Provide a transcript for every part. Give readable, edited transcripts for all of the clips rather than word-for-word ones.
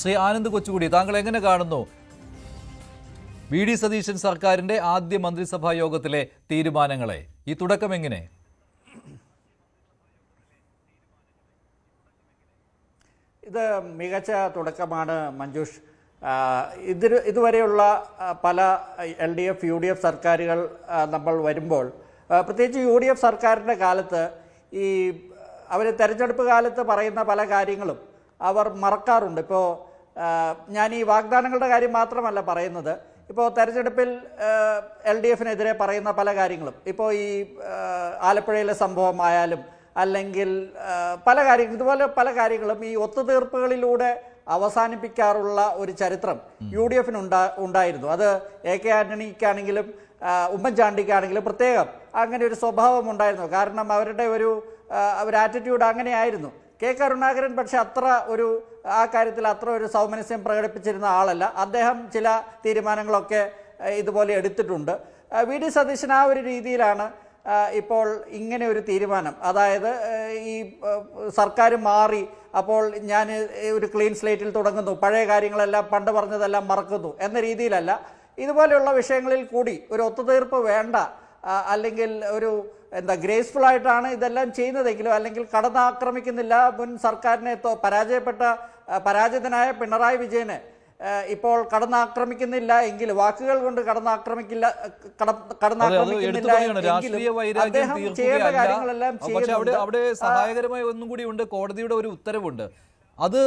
ശ്രീ ആനന്ദ് കൊച്ചുകൂടി, താങ്കൾ എങ്ങനെ കാണുന്നു വി.ഡി. സതീശൻ സർക്കാരിന്റെ ആദ്യ മന്ത്രിസഭാ യോഗത്തിലെ തീരുമാനങ്ങളെ? ഈ തുടക്കം എങ്ങനെ? ഇത് മികച്ച തുടക്കമാണ് മഞ്ജുഷ്. ഇതുവരെയുള്ള പല LDF UDF സർക്കാരുകൾ നമ്മൾ വരുമ്പോൾ, പ്രത്യേകിച്ച് UDF സർക്കാരിൻ്റെ കാലത്ത് ഈ അവർ തെരഞ്ഞെടുപ്പ് കാലത്ത് പറയുന്ന പല കാര്യങ്ങളും അവർ മറക്കാറുണ്ട്. ഇപ്പോൾ ഞാൻ ഈ വാഗ്ദാനങ്ങളുടെ കാര്യം മാത്രമല്ല പറയുന്നത്. ഇപ്പോൾ തെരഞ്ഞെടുപ്പിൽ LDFനെതിരെ പറയുന്ന പല കാര്യങ്ങളും, ഇപ്പോൾ ഈ ആലപ്പുഴയിലെ സംഭവമായാലും അല്ലെങ്കിൽ പല കാര്യങ്ങളും, ഇതുപോലെ പല കാര്യങ്ങളും ഈ ഒത്തുതീർപ്പുകളിലൂടെ അവസാനിപ്പിക്കാറുള്ള ഒരു ചരിത്രം UDFന് ഉണ്ടായിരുന്നു. അത് AK ആന്റണിക്കാണെങ്കിലും ഉമ്മൻചാണ്ടിക്കാണെങ്കിലും പ്രത്യേകം അങ്ങനെ ഒരു സ്വഭാവം ഉണ്ടായിരുന്നു. കാരണം അവരുടെ ഒരു ആറ്റിറ്റ്യൂഡ് അങ്ങനെയായിരുന്നു. K കരുണാകരൻ പക്ഷെ അത്ര ഒരു ആ കാര്യത്തിൽ അത്ര ഒരു സൗമനസ്യം പ്രകടിപ്പിച്ചിരുന്ന ആളല്ല. അദ്ദേഹം ചില തീരുമാനങ്ങളൊക്കെ ഇതുപോലെ എടുത്തിട്ടുണ്ട്. വി.ഡി. സതീശൻ ആ ഒരു രീതിയിലാണ് ഇപ്പോൾ ഇങ്ങനെ ഒരു തീരുമാനം, അതായത് ഈ സർക്കാർ മാറി, അപ്പോൾ ഞാൻ ഒരു ക്ലീൻ സ്ലേറ്റിൽ തുടങ്ങുന്നു, പഴയ കാര്യങ്ങളെല്ലാം പണ്ട് പറഞ്ഞതെല്ലാം മറക്കുന്നു എന്ന രീതിയിലല്ല. ഇതുപോലെയുള്ള വിഷയങ്ങളിൽ കൂടി ഒരു ഒത്തുതീർപ്പ് വേണ്ട, അല്ലെങ്കിൽ ഒരു ഗ്രേസ്ഫുൾ ആയിട്ടാണ് ഇതെല്ലാം ചെയ്യുന്നതെങ്കിലും, അല്ലെങ്കിൽ കടന്നാക്രമിക്കുന്നില്ല. മുൻ സർക്കാരിനെ പരാജിതനായ പിണറായി വിജയന് ഇപ്പോൾ കടന്നാക്രമിക്കുന്നില്ല എങ്കിൽ, വാക്കുകൾ കൊണ്ട് കടന്നാക്രമിക്കുന്നില്ല അവിടെ സഹായകരമായ ഒന്നും കൂടി ഉണ്ട്. കോടതിയുടെ ഒരു ഉത്തരവുണ്ട്, അത്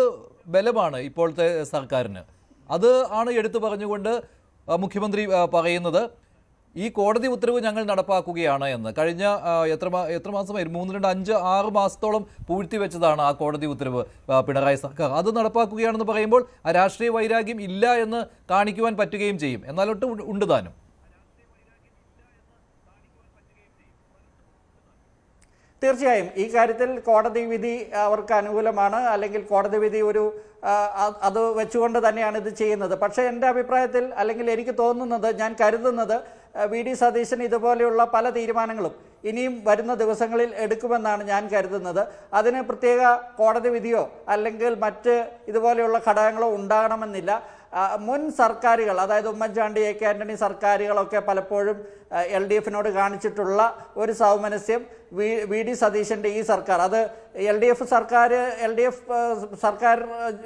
ബലമാണ് ഇപ്പോഴത്തെ സർക്കാരിന്. അത് ആണ് എടുത്തു പറഞ്ഞുകൊണ്ട് മുഖ്യമന്ത്രി പറയുന്നത്, ഈ കോടതി ഉത്തരവ് ഞങ്ങൾ നടപ്പാക്കുകയാണ് എന്ന്. കഴിഞ്ഞ എത്ര മാസമായിരുന്നു, 3, 2, 5, 6 മാസത്തോളം പൂഴ്ത്തിവെച്ചതാണ് ആ കോടതി ഉത്തരവ് പിണറായി സർക്കാർ. അത് നടപ്പാക്കുകയാണെന്ന് പറയുമ്പോൾ ആ രാഷ്ട്രീയ വൈരാഗ്യം ഇല്ല എന്ന് കാണിക്കുവാൻ പറ്റുകയും ചെയ്യും. എന്നാലൊട്ട് ഉണ്ട് താനും. തീർച്ചയായും ഈ കാര്യത്തിൽ കോടതി വിധി അവർക്ക് അനുകൂലമാണ്, അല്ലെങ്കിൽ കോടതി വിധി അത് വെച്ചുകൊണ്ട് തന്നെയാണ് ഇത് ചെയ്യുന്നത്. പക്ഷേ എൻ്റെ അഭിപ്രായത്തിൽ, അല്ലെങ്കിൽ എനിക്ക് തോന്നുന്നത്, ഞാൻ കരുതുന്നത്, വി.ഡി. സതീശൻ ഇതുപോലെയുള്ള പല തീരുമാനങ്ങളും ഇനിയും വരുന്ന ദിവസങ്ങളിൽ എടുക്കുമെന്നാണ് ഞാൻ കരുതുന്നത്. അതിന് പ്രത്യേക കോടതി വിധിയോ അല്ലെങ്കിൽ മറ്റ് ഇതുപോലെയുള്ള ഘടകങ്ങളോ ഉണ്ടാകണമെന്നില്ല. മുൻ സർക്കാരുകൾ, അതായത് ഉമ്മൻചാണ്ടി, AK ആന്റണി സർക്കാരുകളൊക്കെ പലപ്പോഴും LDFനോട് കാണിച്ചിട്ടുള്ള ഒരു സൗമനസ്യം വി.ഡി. സതീശൻ്റെ ഈ സർക്കാർ, അത് LDF സർക്കാർ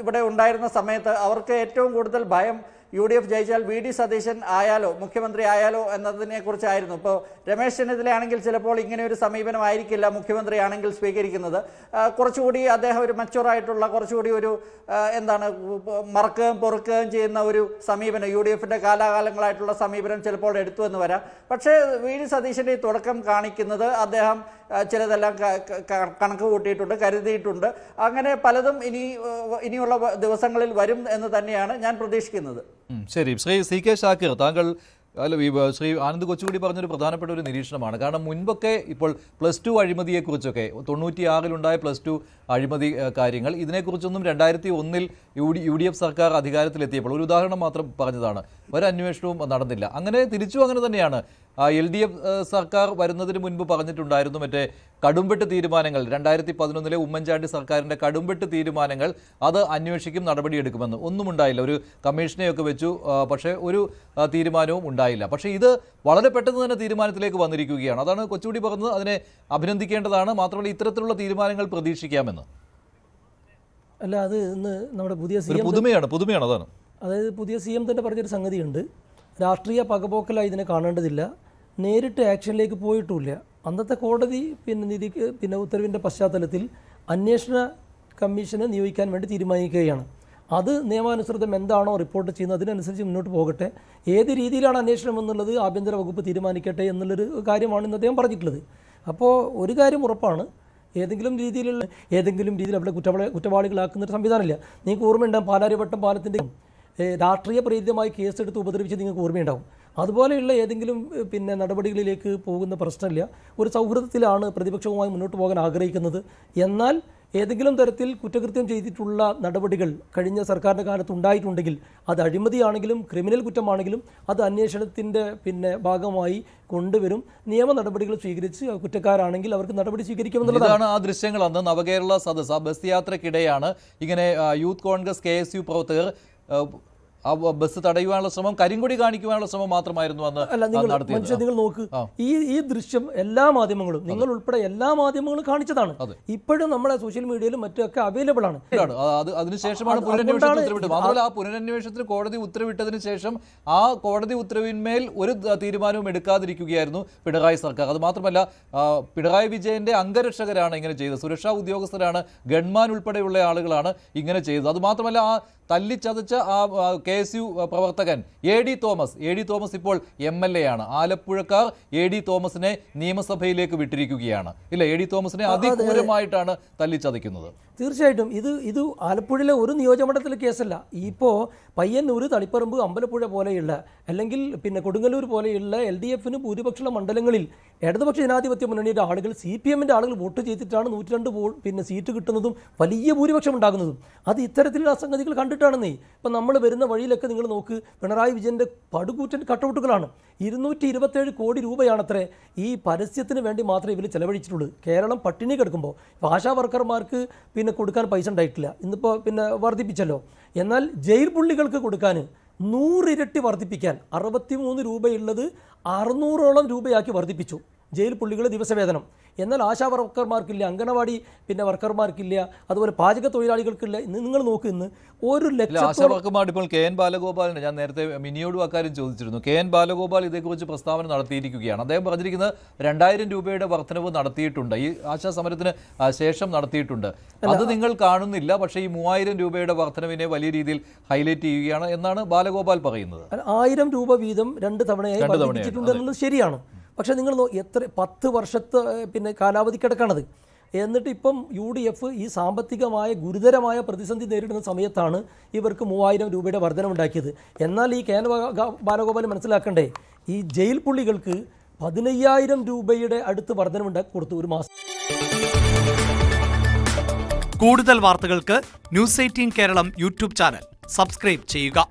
ഇവിടെ ഉണ്ടായിരുന്ന സമയത്ത് അവർക്ക് ഏറ്റവും കൂടുതൽ ഭയം UDF ജയിച്ചാൽ വി.ഡി. സതീശൻ ആയാലോ, മുഖ്യമന്ത്രി ആയാലോ എന്നതിനെ കുറിച്ചായിരുന്നു. ഇപ്പോൾ രമേശ് ചെന്നിത്തല ആണെങ്കിൽ ചിലപ്പോൾ ഇങ്ങനെ ഒരു സമീപനമായിരിക്കില്ല മുഖ്യമന്ത്രി ആണെങ്കിൽ സ്വീകരിക്കുന്നത്. കുറച്ചുകൂടി അദ്ദേഹം ഒരു മച്ചുവറായിട്ടുള്ള, കുറച്ചുകൂടി ഒരു മറക്കുകയും പൊറുക്കുകയും ചെയ്യുന്ന ഒരു സമീപനം, UDFന്റെ കാലാകാലങ്ങളായിട്ടുള്ള സമീപനം ചിലപ്പോൾ എടുത്തു എന്ന് വരാം. പക്ഷേ വി.ഡി. സതീശൻ്റെ ഈ തുടക്കം കാണിക്കുന്നത് അദ്ദേഹം ചിലതെല്ലാം കണക്ക് കൂട്ടിയിട്ടുണ്ട്, കരുതിയിട്ടുണ്ട്. അങ്ങനെ പലതും ഇനിയുള്ള ദിവസങ്ങളിൽ വരും എന്ന് തന്നെയാണ് ഞാൻ പ്രതീക്ഷിക്കുന്നത്. ശരി, ശ്രീ CK ഷാക്കിർ, താങ്കൾ ശ്രീ ആനന്ദ് കൊച്ചുകൂടി പറഞ്ഞൊരു പ്രധാനപ്പെട്ട ഒരു നിരീക്ഷണമാണ്. കാരണം മുൻപൊക്കെ ഇപ്പോൾ +2 അഴിമതിയെക്കുറിച്ചൊക്കെ 96-ലുണ്ടായ +2 അഴിമതി കാര്യങ്ങൾ, ഇതിനെക്കുറിച്ചൊന്നും 2001-ൽ UDF സർക്കാർ അധികാരത്തിലെത്തിയപ്പോൾ ഒരു ഉദാഹരണം മാത്രം പറഞ്ഞതാണ്, ഒരന്വേഷണവും നടന്നില്ല. അങ്ങനെ തിരിച്ചും അങ്ങനെ തന്നെയാണ്. LDF സർക്കാർ വരുന്നതിന് മുൻപ് പറഞ്ഞിട്ടുണ്ടായിരുന്നു മറ്റേ കടുംവെട്ട് തീരുമാനങ്ങൾ, 2011-ലെ ഉമ്മൻചാണ്ടി സർക്കാരിൻ്റെ കടുംവെട്ട് തീരുമാനങ്ങൾ, അത് അന്വേഷിക്കും, നടപടിയെടുക്കുമെന്ന്. ഒന്നും ഉണ്ടായില്ല. ഒരു കമ്മീഷനെയൊക്കെ വെച്ചു, പക്ഷേ ഒരു തീരുമാനവും ഉണ്ടായില്ല. പക്ഷേ ഇത് വളരെ പെട്ടെന്ന് തന്നെ തീരുമാനത്തിലേക്ക് വന്നിരിക്കുകയാണ്. അതാണ് കൊച്ചുകൂടി പറഞ്ഞത്, അതിനെ അഭിനന്ദിക്കേണ്ടതാണ്. മാത്രമല്ല ഇത്തരത്തിലുള്ള തീരുമാനങ്ങൾ പ്രതീക്ഷിക്കാമെന്ന്. അല്ല, അത് ഇന്ന് നമ്മുടെ പുതുമയാണ് അതാണ്. അതായത് പുതിയ CM തന്നെ പറഞ്ഞൊരു സംഗതിയുണ്ട്, രാഷ്ട്രീയ പകപോക്കലായി ഇതിനെ കാണേണ്ടതില്ല, നേരിട്ട് ആക്ഷനിലേക്ക് പോയിട്ടുമില്ല. അന്നത്തെ കോടതി ഉത്തരവിൻ്റെ പശ്ചാത്തലത്തിൽ അന്വേഷണ കമ്മീഷനെ നിയോഗിക്കാൻ വേണ്ടി തീരുമാനിക്കുകയാണ്. അത് നിയമാനുസൃതം എന്താണോ റിപ്പോർട്ട് ചെയ്യുന്നത് അതിനനുസരിച്ച് മുന്നോട്ട് പോകട്ടെ. ഏത് രീതിയിലാണ് അന്വേഷണം എന്നുള്ളത് ആഭ്യന്തര വകുപ്പ് തീരുമാനിക്കട്ടെ എന്നുള്ളൊരു കാര്യമാണ് ഇന്ന് അദ്ദേഹം പറഞ്ഞിട്ടുള്ളത്. അപ്പോൾ ഒരു കാര്യം ഉറപ്പാണ്, ഏതെങ്കിലും രീതിയിൽ അവിടെ കുറ്റവാളികളാക്കുന്നൊരു സംവിധാനമില്ല. നിങ്ങൾക്ക് ഓർമ്മയുണ്ടാകും, പാലാരിവട്ടം പാലത്തിൻ്റെ രാഷ്ട്രീയ പ്രേരിതമായി കേസെടുത്ത് ഉപദ്രവിച്ച് നിങ്ങൾക്ക് ഓർമ്മയുണ്ടാകും. അതുപോലെയുള്ള ഏതെങ്കിലും നടപടികളിലേക്ക് പോകുന്ന പ്രശ്നമില്ല. ഒരു സൗഹൃദത്തിലാണ് പ്രതിപക്ഷവുമായി മുന്നോട്ട് പോകാൻ ആഗ്രഹിക്കുന്നത്. എന്നാൽ ഏതെങ്കിലും തരത്തിൽ കുറ്റകൃത്യം ചെയ്തിട്ടുള്ള നടപടികൾ കഴിഞ്ഞ സർക്കാരിൻ്റെ കാലത്ത് ഉണ്ടായിട്ടുണ്ടെങ്കിൽ അത് അഴിമതിയാണെങ്കിലും ക്രിമിനൽ കുറ്റമാണെങ്കിലും അത് അന്വേഷണത്തിൻ്റെ ഭാഗമായി കൊണ്ടുവരും. നിയമ നടപടികൾ സ്വീകരിച്ച് കുറ്റക്കാരാണെങ്കിൽ അവർക്ക് നടപടി സ്വീകരിക്കുമെന്നുള്ളതാണ്. ഇതാണ് ആ ദൃശ്യങ്ങൾ. അന്ന് നവകേരള സദസ്, ആ ബസ് യാത്രക്കിടെയാണ് ഇങ്ങനെ യൂത്ത് കോൺഗ്രസ് KSU പ്രവർത്തകർ ആ ബസ് തടയുവാനുള്ള ശ്രമം, കരിങ്കൊടി കാണിക്കുവാനുള്ള ശ്രമം മാത്രമായിരുന്നു അന്ന് നടത്തിയത്. നിങ്ങൾ നോക്ക്, ഈ ദൃശ്യം എല്ലാ മാധ്യമങ്ങളും, നിങ്ങൾ ഉൾപ്പെടെ എല്ലാ മാധ്യമങ്ങളും കാണിച്ചതാണ്. ഇപ്പോഴും നമ്മുടെ സോഷ്യൽ മീഡിയയിലും മറ്റൊക്കെ അവൈലബിൾ ആണ്. അതിനുശേഷമാണ് പുനരന്വേഷണത്തിന് ഉത്തരവിട്ടത്. മാത്രമല്ല, ആ പുനരന്വേഷണത്തിന് കോടതി ഉത്തരവിട്ടതിന് ശേഷം ആ കോടതി ഉത്തരവിന്മേൽ ഒരു തീരുമാനവും എടുക്കാതിരിക്കുകയായിരുന്നു പിണറായി സർക്കാർ. അത് മാത്രമല്ല, പിണറായി വിജയന്റെ അംഗരക്ഷകരാണ് ഇങ്ങനെ ചെയ്തത്, സുരക്ഷാ ഉദ്യോഗസ്ഥരാണ്, ഗൺമാൻ ഉൾപ്പെടെയുള്ള ആളുകളാണ് ഇങ്ങനെ ചെയ്തത്. അത് മാത്രമല്ല, ആ തല്ലിച്ചതച്ച ആ KSU പ്രവർത്തകൻ AD തോമസ് ഇപ്പോൾ MLA ആണ്. ആലപ്പുഴക്കാർ AD തോമസിനെ നിയമസഭയിലേക്ക് വിട്ടിരിക്കുകയാണ്. ഇല്ല, AD തോമസിനെ അതിക്രൂരമായിട്ടാണ് തല്ലിച്ചതയ്ക്കുന്നത്. തീർച്ചയായിട്ടും ഇത് ആലപ്പുഴയിലെ ഒരു നിയോജകമണ്ഡലത്തിലെ കേസല്ല. ഇപ്പോൾ പയ്യന്നൂർ, തളിപ്പറമ്പ്, അമ്പലപ്പുഴ പോലെയുള്ള അല്ലെങ്കിൽ കൊടുങ്ങല്ലൂർ പോലെയുള്ള LDFന് ഭൂരിപക്ഷമുള്ള മണ്ഡലങ്ങളിൽ ഇടതുപക്ഷ ജനാധിപത്യ മുന്നണിയുടെ ആളുകൾ, CPMന്റെ ആളുകൾ വോട്ട് ചെയ്തിട്ടാണ് 102 സീറ്റ് കിട്ടുന്നതും വലിയ ഭൂരിപക്ഷം ഉണ്ടാകുന്നതും. അത് ഇത്തരത്തിലുള്ള സംഗതികൾ കണ്ടിട്ടാണെന്നേ. ഇപ്പം നമ്മൾ വരുന്ന വഴിയിലൊക്കെ നിങ്ങൾ നോക്ക്, പിണറായി വിജയൻ്റെ പടുകൂറ്റൻ കട്ടൗട്ടുകളാണ്. 227 കോടി രൂപയാണത്രേ ഈ പരസ്യത്തിന് വേണ്ടി മാത്രമേ ഇവർ ചെലവഴിച്ചിട്ടുള്ളൂ. കേരളം പട്ടിണി കിടക്കുമ്പോൾ ആശാ വർക്കർമാർക്ക് കൊടുക്കാൻ പൈസ ഉണ്ടായിട്ടില്ല. ഇന്നിപ്പോൾ വർദ്ധിപ്പിച്ചല്ലോ. എന്നാൽ ജയിൽ പുള്ളികൾക്ക് കൊടുക്കാൻ 100 ഇരട്ടി വർദ്ധിപ്പിക്കാൻ 63 രൂപയുള്ളത് 600ഓളം രൂപയാക്കി വർദ്ധിപ്പിച്ചു ജയിൽ പുള്ളികൾ ദിവസവേതനം. എന്നാൽ ആശാ വർക്കർമാർക്കില്ല, അംഗനവാടി വർക്കർമാർക്കില്ല, അതുപോലെ പാചക തൊഴിലാളികൾക്കില്ല. ഇന്ന് നിങ്ങൾ നോക്ക്, ഇന്ന് 1,00,000 ആശാ വർക്കർമാർ ഇപ്പോൾ KN ബാലഗോപാലിന്, ഞാൻ നേരത്തെ മിനിയോടും അക്കാര്യം ചോദിച്ചിരുന്നു, KN ബാലഗോപാൽ ഇതേക്കുറിച്ച് പ്രസ്താവന നടത്തിയിരിക്കുകയാണ്. അദ്ദേഹം പറഞ്ഞിരിക്കുന്നത് 2000 രൂപയുടെ വർധനവ് നടത്തിയിട്ടുണ്ട്, ഈ ആശാ സമരത്തിന് ശേഷം നടത്തിയിട്ടുണ്ട്. അത് നിങ്ങൾ കാണുന്നില്ല, പക്ഷേ ഈ 3000 രൂപയുടെ വർധനവിനെ വലിയ രീതിയിൽ ഹൈലൈറ്റ് ചെയ്യുകയാണ് എന്നാണ് ബാലഗോപാൽ പറയുന്നത്. 1000 രൂപ വീതം 2 തവണയായി വർദ്ധിപ്പിച്ചിട്ടുണ്ട് എന്നുള്ളത് ശരിയാണ്. പക്ഷേ നിങ്ങൾ എത്ര 10 വർഷത്തെ കാലാവധി കിടക്കണത്. എന്നിട്ട് ഇപ്പം UDF ഈ സാമ്പത്തികമായ ഗുരുതരമായ പ്രതിസന്ധി നേരിടുന്ന സമയത്താണ് ഇവർക്ക് 3000 രൂപയുടെ വർധനമുണ്ടാക്കിയത്. എന്നാൽ ഈ KN ബാലഗോപാൽ മനസ്സിലാക്കണ്ടേ, ഈ ജയിൽ പുള്ളികൾക്ക് 15,000 രൂപയുടെ അടുത്ത് വർധനമുണ്ടാക്കി കൊടുത്തു ഒരു മാസം. കൂടുതൽ വാർത്തകൾക്ക് News 18 Keralam YouTube channel subscribe ചെയ്യുക.